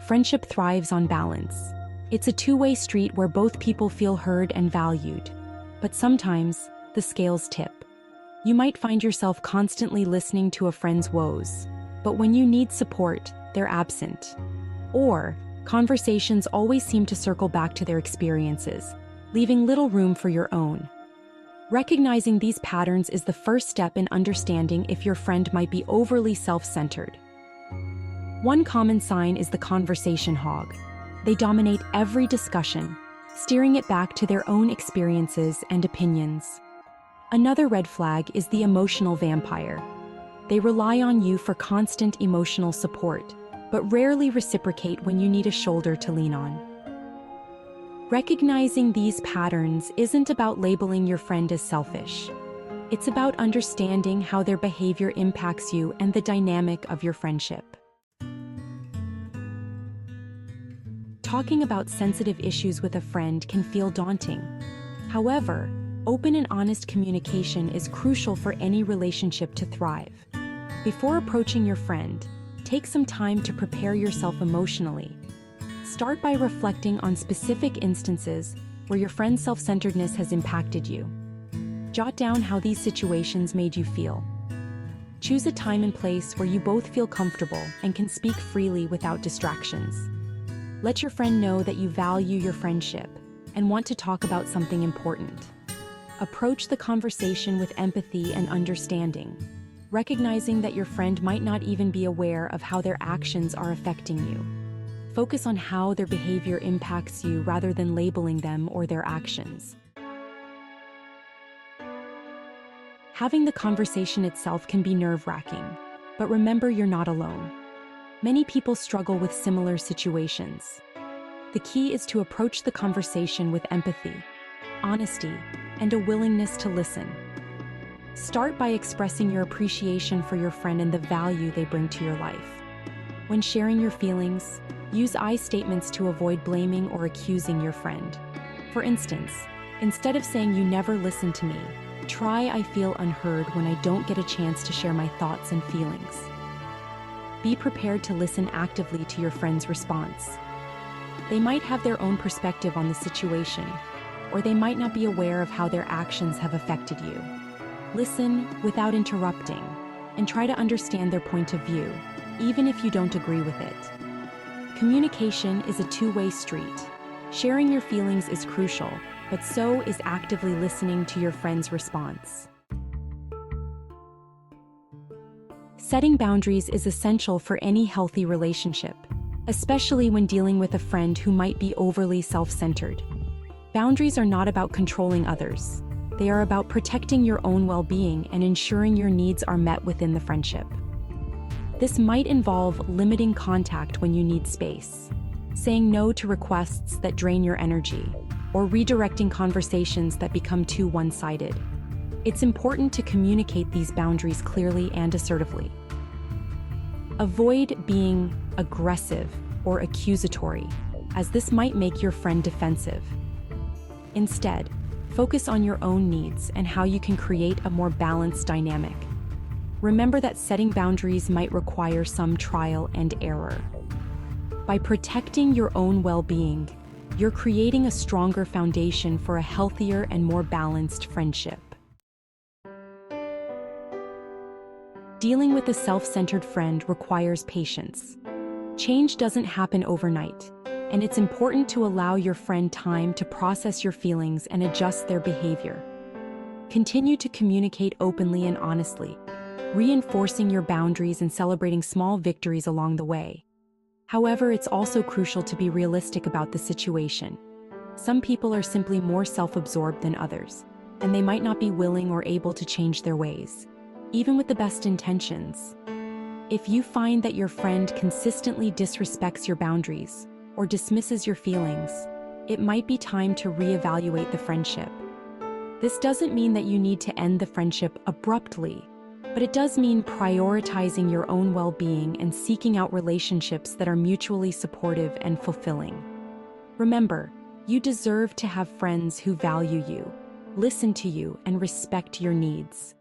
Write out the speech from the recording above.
Friendship thrives on balance. It's a two-way street where both people feel heard and valued. But sometimes, the scales tip. You might find yourself constantly listening to a friend's woes, but when you need support, they're absent. Or, conversations always seem to circle back to their experiences, leaving little room for your own. Recognizing these patterns is the first step in understanding if your friend might be overly self-centered. One common sign is the conversation hog. They dominate every discussion, steering it back to their own experiences and opinions. Another red flag is the emotional vampire. They rely on you for constant emotional support, but rarely reciprocate when you need a shoulder to lean on. Recognizing these patterns isn't about labeling your friend as selfish. It's about understanding how their behavior impacts you and the dynamic of your friendship. Talking about sensitive issues with a friend can feel daunting. However, open and honest communication is crucial for any relationship to thrive. Before approaching your friend, take some time to prepare yourself emotionally. Start by reflecting on specific instances where your friend's self-centeredness has impacted you. Jot down how these situations made you feel. Choose a time and place where you both feel comfortable and can speak freely without distractions. Let your friend know that you value your friendship and want to talk about something important. Approach the conversation with empathy and understanding, recognizing that your friend might not even be aware of how their actions are affecting you. Focus on how their behavior impacts you rather than labeling them or their actions. Having the conversation itself can be nerve-wracking, but remember you're not alone. Many people struggle with similar situations. The key is to approach the conversation with empathy, honesty, and a willingness to listen. Start by expressing your appreciation for your friend and the value they bring to your life. When sharing your feelings, use I statements to avoid blaming or accusing your friend. For instance, instead of saying "you never listen to me," try "I feel unheard when I don't get a chance to share my thoughts and feelings." Be prepared to listen actively to your friend's response. They might have their own perspective on the situation, or they might not be aware of how their actions have affected you. Listen without interrupting, and try to understand their point of view, even if you don't agree with it. Communication is a two-way street. Sharing your feelings is crucial, but so is actively listening to your friend's response. Setting boundaries is essential for any healthy relationship, especially when dealing with a friend who might be overly self-centered. Boundaries are not about controlling others. They are about protecting your own well-being and ensuring your needs are met within the friendship. This might involve limiting contact when you need space, saying no to requests that drain your energy, or redirecting conversations that become too one-sided. It's important to communicate these boundaries clearly and assertively. Avoid being aggressive or accusatory, as this might make your friend defensive. Instead, focus on your own needs and how you can create a more balanced dynamic. Remember that setting boundaries might require some trial and error. By protecting your own well-being, you're creating a stronger foundation for a healthier and more balanced friendship. Dealing with a self-centered friend requires patience. Change doesn't happen overnight, and it's important to allow your friend time to process your feelings and adjust their behavior. Continue to communicate openly and honestly, reinforcing your boundaries and celebrating small victories along the way. However, it's also crucial to be realistic about the situation. Some people are simply more self-absorbed than others, and they might not be willing or able to change their ways, even with the best intentions. If you find that your friend consistently disrespects your boundaries or dismisses your feelings, it might be time to reevaluate the friendship. This doesn't mean that you need to end the friendship abruptly, but it does mean prioritizing your own well-being and seeking out relationships that are mutually supportive and fulfilling. Remember, you deserve to have friends who value you, listen to you, and respect your needs.